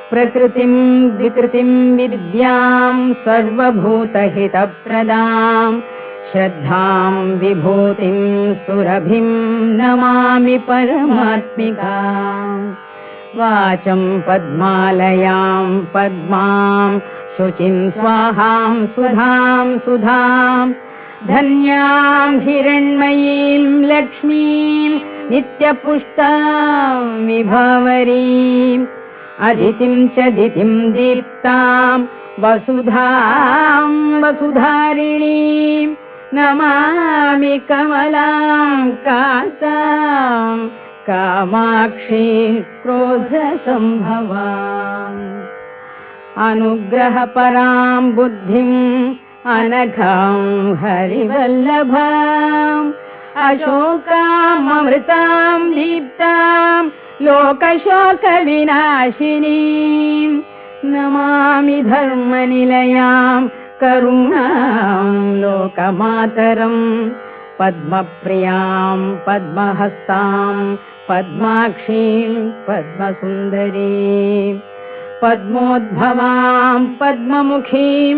प्रकृतिं विकृतिं विद्यां सर्वभूतहितप्रदां श्रद्धां विभूतिं सुरभिं नमामि परमात्मिकां। वाचं पद्मालयां पद्मां शुचिं स्वाहां सुधां सुधां धन्यां हिरण्मयीं लक्ष्मीं नित्यपुष्टां विभावरीम् अदितिं च दितिं दीप्तां वसुधां वसुधारिणीं नमामि कमलां कान्तां कामाक्षी क्रोधसम्भवाम्। अनुग्रहपरां बुद्धिं अनघां हरिवल्लभाम् अशोकाम् अमृतां दीप्तां लोकशोकविनाशिनीं नमामि धर्मनिलयां करुणां लोकमातरं पद्मप्रियां पद्महस्तां पद्माक्षीं पद्मसुन्दरीं पद्मोद्भवां पद्ममुखीं